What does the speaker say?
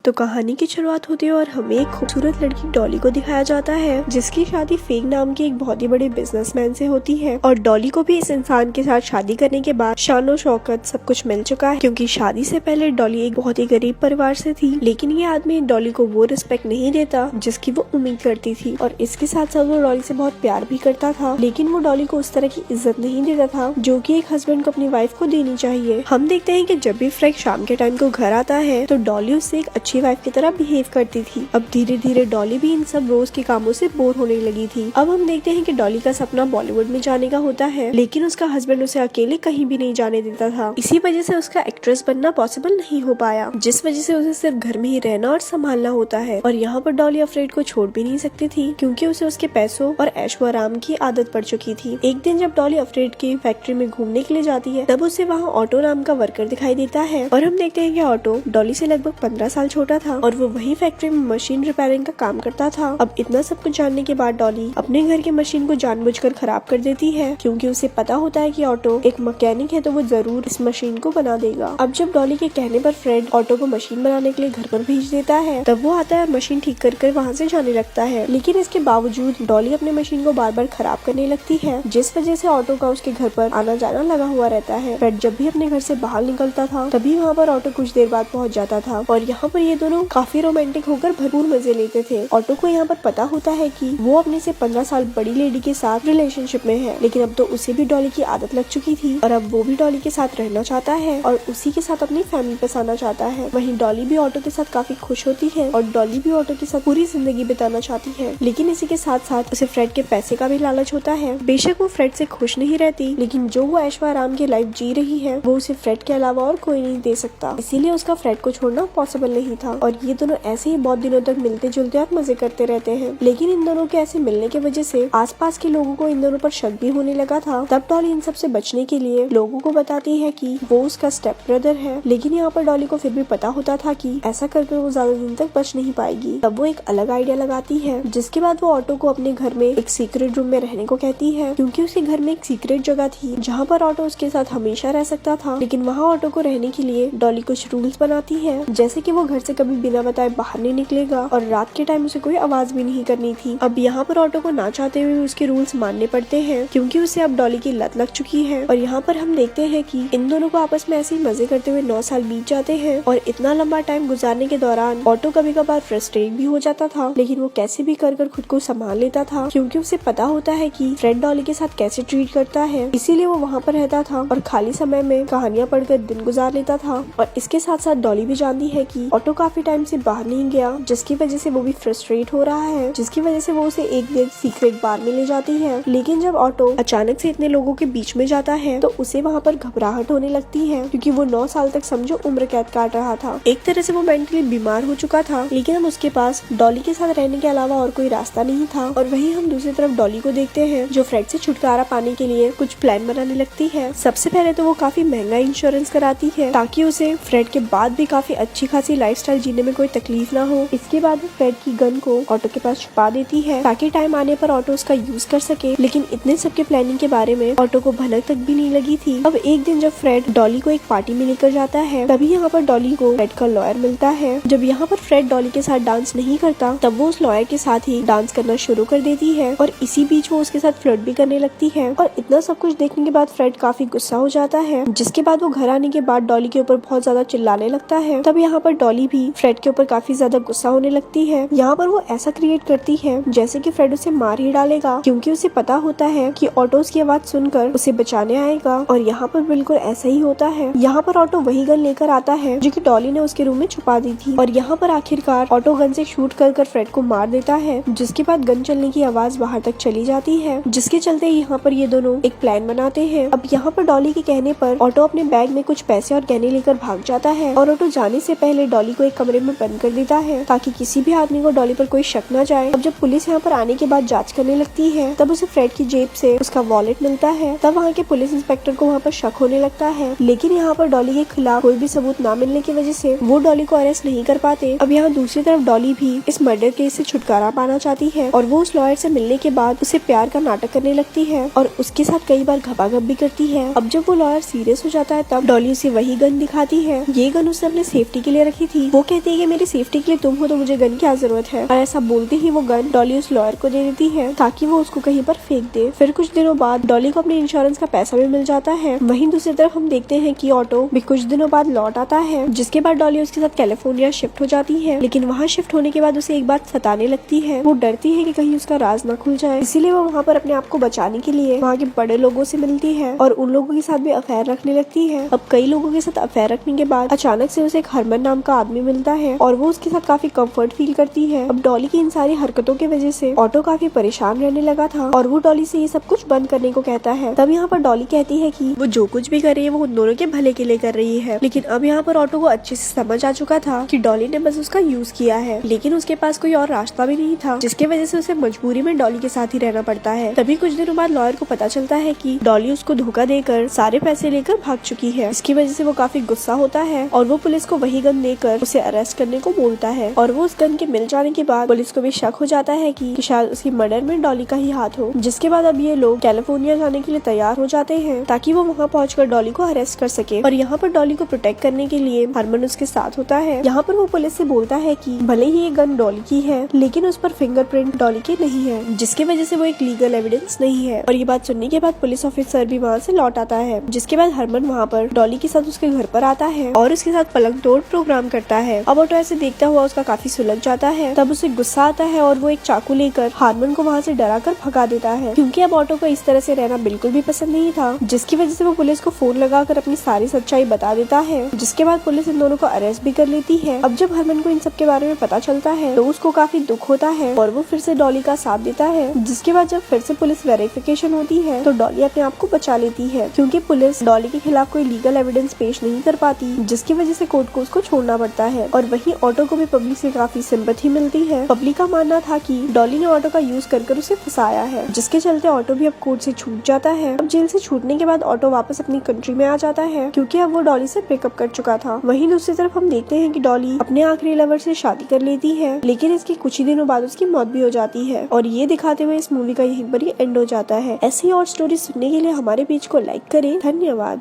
तो कहानी की शुरुआत होती है और हमें एक खूबसूरत लड़की डॉली को दिखाया जाता है जिसकी शादी फेंग नाम के एक बहुत ही बड़े बिजनेसमैन से होती है। और डॉली को भी इस इंसान के साथ शादी करने के बाद शानो शौकत सब कुछ मिल चुका है, क्योंकि शादी से पहले डॉली एक बहुत ही गरीब परिवार से थी। लेकिन ये आदमी डॉली को वो रिस्पेक्ट नहीं देता जिसकी वो उम्मीद करती थी, और इसके साथ साथ वो डॉली से बहुत प्यार भी करता था, लेकिन वो डॉली को उस तरह की इज्जत नहीं देता था जो कि एक हस्बैंड को अपनी वाइफ को देनी चाहिए। हम देखते हैं कि जब भी फ्रेड शाम के टाइम को घर आता है तो डॉली उससे एक अच्छी वाइफ की तरह बिहेव करती थी। अब धीरे धीरे डॉली भी इन सब रोज के कामों से बोर होने लगी थी। अब हम देखते हैं कि डॉली का सपना बॉलीवुड में जाने का होता है, लेकिन उसका हस्बैंड उसे अकेले कहीं भी नहीं जाने देता था। इसी वजह से उसका एक्ट्रेस बनना पॉसिबल नहीं हो पाया, जिस वजह से उसे सिर्फ घर में ही रहना और संभालना होता है। और यहाँ पर डॉली अफ्रेड को छोड़ भी नहीं सकती थी, क्योंकि उसे उसके पैसों और ऐशो आराम की आदत पड़ चुकी थी। एक दिन जब डॉली अफ्रेड की फैक्ट्री में घूमने के लिए जाती है तब उसे वहाँ ऑटो नाम का वर्कर दिखाई देता है, और हम देखते हैं कि ऑटो डॉली से लगभग 15 साल छोटा था और वो वही फैक्ट्री में मशीन रिपेयरिंग का काम करता था। अब इतना सब कुछ जानने के बाद डॉली अपने घर की मशीन को जानबूझकर खराब कर देती है, क्योंकि उसे पता होता है कि ऑटो एक मैकेनिक है तो वो जरूर इस मशीन को बना देगा। अब जब डॉली के कहने पर फ्रेड ऑटो को मशीन बनाने के लिए घर पर भेज देता है तब वो आता है, मशीन ठीक कर वहाँ से जाने लगता है। लेकिन इसके बावजूद डॉली अपने मशीन को बार बार खराब करने लगती है, जिस वजह से ऑटो का उसके घर पर आना जाना लगा हुआ रहता है। फ्रेड जब भी अपने घर से बाहर निकलता था तभी वहाँ पर ऑटो कुछ देर बाद पहुँच जाता था, और यहाँ पर ये दोनों काफी रोमांटिक होकर भरपूर मजे लेते थे। ऑटो को यहाँ पर पता होता है कि वो अपने से 15 साल बड़ी लेडी के साथ रिलेशनशिप में है, लेकिन अब तो उसे भी डॉली की आदत लग चुकी थी और अब वो भी डॉली के साथ रहना चाहता है और उसी के साथ अपनी फैमिली बसाना चाहता है। वहीं डॉली भी ऑटो के साथ काफी खुश होती है और डॉली भी ऑटो के साथ पूरी जिंदगी बिताना चाहती है, लेकिन इसी के साथ साथ उसे फ्रेड के पैसे का भी लालच होता है। बेशक वो फ्रेड से खुश नहीं रहती, लेकिन जो वो ऐशो आराम की लाइफ जी रही है वो उसे फ्रेड के अलावा और कोई नहीं दे सकता, इसीलिए उसका फ्रेड को छोड़ना पॉसिबल नहीं था। और ये दोनों ऐसे ही बहुत दिनों तक मिलते जुलते और मजे करते रहते हैं। लेकिन इन दोनों के ऐसे मिलने की वजह से आसपास के लोगों को इन दोनों पर शक भी होने लगा था। तब डॉली इन सब से बचने के लिए लोगों को बताती है कि वो उसका स्टेप ब्रदर है, लेकिन यहाँ पर डॉली को फिर भी पता होता था कि ऐसा करके वो ज्यादा दिन तक बच नहीं पाएगी। तब वो एक अलग आइडिया लगाती है, जिसके बाद वो ऑटो को अपने घर में एक सीक्रेट रूम में रहने को कहती है, क्योंकि उसके घर में एक सीक्रेट जगह थी जहाँ पर ऑटो उसके साथ हमेशा रह सकता था। लेकिन वहाँ ऑटो को रहने के लिए डॉली कुछ रूल्स बनाती है, जैसे कि वो घर से कभी बिना बताए बाहर नहीं निकलेगा और रात के टाइम उसे कोई आवाज भी नहीं करनी थी। अब यहाँ पर ऑटो को ना चाहते हुए उसके रूल्स मानने पड़ते हैं, क्योंकि उसे अब डॉली की लत लग चुकी है। और यहाँ पर हम देखते हैं कि इन दोनों को आपस में ऐसे ही मजे करते हुए 9 साल बीत जाते हैं, और इतना लंबा टाइम गुजारने के दौरान ऑटो कभी कभार फ्रस्ट्रेट भी हो जाता था, लेकिन वो कैसे भी कर खुद को संभाल लेता था, क्योंकि उसे पता होता है कि फ्रेड डॉली के साथ कैसे ट्रीट करता है। इसीलिए वो वहाँ पर रहता था और खाली समय में कहानियां पढ़कर दिन गुजार लेता था। और इसके साथ साथ डॉली भी जानती है कि ऑटो काफी टाइम से बाहर नहीं गया, जिसकी वजह से वो भी फ्रस्ट्रेट हो रहा है, जिसकी वजह से वो उसे एक दिन सीक्रेट बार में ले जाती है। लेकिन जब ऑटो अचानक से इतने लोगों के बीच में जाता है तो उसे वहाँ पर घबराहट होने लगती है, क्योंकि वो 9 साल तक समझो उम्र कैद काट रहा था। एक तरह से वो मेंटली बीमार हो चुका था, लेकिन अब उसके पास डॉली के साथ रहने के अलावा और कोई रास्ता नहीं था। और वहीं हम दूसरी तरफ डॉली को देखते हैं, जो फ्रेड से छुटकारा पाने के लिए कुछ प्लान बनाने लगती है। सबसे पहले तो वो काफी महंगा इंश्योरेंस कराती है, ताकि उसे फ्रेड के बाद भी काफी अच्छी खासी लाइफस्टाइल जीने में कोई तकलीफ ना हो। इसके बाद वो फ्रेड की गन को ऑटो के पास छुपा देती है, ताकि टाइम आने पर ऑटो उसका यूज कर सके। लेकिन इतने सबके प्लानिंग के बारे में ऑटो को भनक तक भी नहीं लगी थी। अब एक दिन जब फ्रेड डॉली को एक पार्टी में लेकर जाता है, तभी यहाँ पर डॉली को फ्रेड का लॉयर मिलता है। जब यहाँ पर फ्रेड डॉली के साथ डांस नहीं करता तब वो उस लॉयर के साथ ही डांस करना शुरू कर देती है, और इसी बीच वो उसके साथ फ्लर्ट भी करने लगती है। और इतना सब कुछ देखने के बाद फ्रेड काफी गुस्सा हो जाता है, जिसके बाद वो घर आने के बाद डॉली के ऊपर बहुत ज्यादा चिल्लाने लगता है। तब यहाँ पर डॉली भी फ्रेड के ऊपर काफी ज्यादा गुस्सा होने लगती है। यहाँ पर वो ऐसा क्रिएट करती है जैसे कि फ्रेड उसे मार ही डालेगा, क्योंकि उसे पता होता है कि ऑटो की आवाज सुनकर उसे बचाने आएगा। और यहाँ पर बिल्कुल ऐसा ही होता है। यहाँ पर ऑटो वही गन लेकर आता है जो कि डॉली ने उसके रूम में छुपा दी थी, और यहाँ पर आखिरकार ऑटो गन से शूट कर फ्रेड को मार देता है, जिसके बाद गन चलने की आवाज बाहर तक चली जाती है, जिसके चलते यहाँ पर ये दोनों एक प्लान बनाते हैं। अब यहाँ पर डॉली के कहने पर ऑटो अपने बैग में कुछ पैसे और गहने लेकर भाग जाता है, और ऑटो जाने से पहले डॉली को एक कमरे में बंद कर देता है, ताकि किसी भी आदमी को डॉली पर कोई शक न जाए। अब जब पुलिस यहाँ पर आने के बाद जांच करने लगती है तब उसे फ्रेड की जेब से उसका वॉलेट मिलता है। तब वहाँ के पुलिस इंस्पेक्टर को वहाँ पर शक होने लगता है, लेकिन यहाँ पर डॉली के खिलाफ कोई भी सबूत न मिलने की वजह से वो डॉली को अरेस्ट नहीं कर पाते। अब यहाँ दूसरी तरफ डॉली भी इस मर्डर केस से छुटकारा पाना चाहती है, और वो उस लॉयर से मिलने के बाद उसे प्यार का नाटक करने लगती है और उसके साथ कई बार घपाघप भी करती है। अब जब वो लॉयर सीरियस हो जाता है तब डॉली उसे वही गन दिखाती है। ये गन उसने अपने सेफ्टी के लिए रखी थी। वो कहती है कि मेरी सेफ्टी के लिए तुम हो तो मुझे गन की क्या जरूरत है। और ऐसा बोलते ही वो गन डॉली उस लॉयर को दे देती है ताकि वो उसको कहीं पर फेंक दे। फिर कुछ दिनों बाद डॉली को अपने इंश्योरेंस का पैसा भी मिल जाता है। वहीं दूसरी तरफ हम देखते हैं कि ऑटो भी कुछ दिनों बाद लौट आता है, जिसके बाद डॉली उसके साथ कैलिफोर्निया शिफ्ट हो जाती है। लेकिन वहाँ शिफ्ट होने के बाद उसे एक बात सताने लगती है। वो डरती है कि कहीं उसका राज ना खुल जाए, इसीलिए वो वहाँ पर अपने आप को बचाने के लिए वहाँ के बड़े लोगों से मिलती है और उन लोगों के साथ भी अफेयर रखने लगती है। अब कई लोगों के साथ अफेयर रखने के बाद अचानक से उसे एक हरमन नाम का आदमी मिलता है और वो उसके साथ काफी कंफर्ट फील करती है। अब डॉली की इन सारी हरकतों की वजह से ऑटो काफी परेशान रहने लगा था और वो डॉली से ये सब कुछ बंद करने को कहता है। तब यहाँ पर डॉली कहती है कि वो जो कुछ भी कर रही है वो उन दोनों के भले के लिए कर रही है। लेकिन अब यहाँ पर ऑटो को अच्छे से समझ आ चुका था कि डॉली ने बस उसका यूज किया है, लेकिन उसके पास कोई और रास्ता भी नहीं था, जिसकी वजह से उसे मजबूरी में डॉली के साथ ही रहना पड़ता है। तभी कुछ दिनों बाद लॉयर को पता चलता है कि डॉली उसको धोखा देकर सारे पैसे लेकर भाग चुकी है। इसकी वजह से वो काफी गुस्सा होता है और वो पुलिस को वही गन देकर उसे अरेस्ट करने को बोलता है। और वो उस गन के मिल जाने के बाद पुलिस को भी शक हो जाता है कि शायद उसकी मर्डर में डॉली का ही हाथ हो। जिसके बाद अब ये लोग कैलिफोर्निया जाने के लिए तैयार हो जाते हैं ताकि वो वहाँ पहुंचकर डॉली को अरेस्ट कर सके। और यहाँ पर डॉली को प्रोटेक्ट करने के लिए हरमन उसके साथ होता है। यहाँ पर वो पुलिस से बोलता है कि भले ही ये गन डॉली की है, लेकिन उस पर फिंगरप्रिंट डॉली के नहीं है, जिसकी वजह से वो एक लीगल एविडेंस नहीं है। और ये बात सुनने के बाद पुलिस ऑफिसर भी वहाँ से लौट आता है। जिसके बाद हरमन वहाँ पर डॉली के साथ उसके घर पर आता है और उसके साथ पलंग तोड़ प्रोग्राम करता है। अब ऑटो ऐसे देखता हुआ उसका काफी सुलझ जाता है। तब उसे गुस्सा आता है और वो एक चाकू लेकर हारमन को वहाँ से डरा कर भगा देता है, क्योंकि अब ऑटो को इस तरह से रहना बिल्कुल भी पसंद नहीं था। जिसकी वजह से वो पुलिस को फोन लगाकर अपनी सारी सच्चाई बता देता है। जिसके बाद पुलिस इन दोनों को अरेस्ट भी कर लेती है। अब जब हरमन को इन सब के बारे में पता चलता है तो उसको काफी दुख होता है और वो फिर से डॉली का साथ देता है। जिसके बाद जब फिर से पुलिस वेरिफिकेशन होती है तो डॉली अपने आप को बचा लेती है, क्योंकि पुलिस डॉली के खिलाफ कोई लीगल एविडेंस पेश नहीं कर पाती, जिसकी वजह से कोर्ट को उसको छोड़ना पड़ता है। और वहीं ऑटो को भी पब्लिक से काफी सिंपैथी मिलती है। पब्लिक का मानना था कि डॉली ने ऑटो का यूज कर उसे फंसाया है, जिसके चलते ऑटो भी अब कोर्ट से छूट जाता है। अब जेल से छूटने के बाद ऑटो वापस अपनी कंट्री में आ जाता है, क्योंकि अब वो डॉली से ब्रेकअप कर चुका था। वहीं दूसरी तरफ हम देखते हैं कि डॉली अपने आखिरी लवर से शादी कर लेती है, लेकिन इसके कुछ ही दिनों बाद उसकी मौत भी हो जाती है। और ये दिखाते हुए इस मूवी का यहीं पर ही एंड हो जाता है। ऐसी और स्टोरी सुनने के लिए हमारे पेज को लाइक करें। धन्यवाद।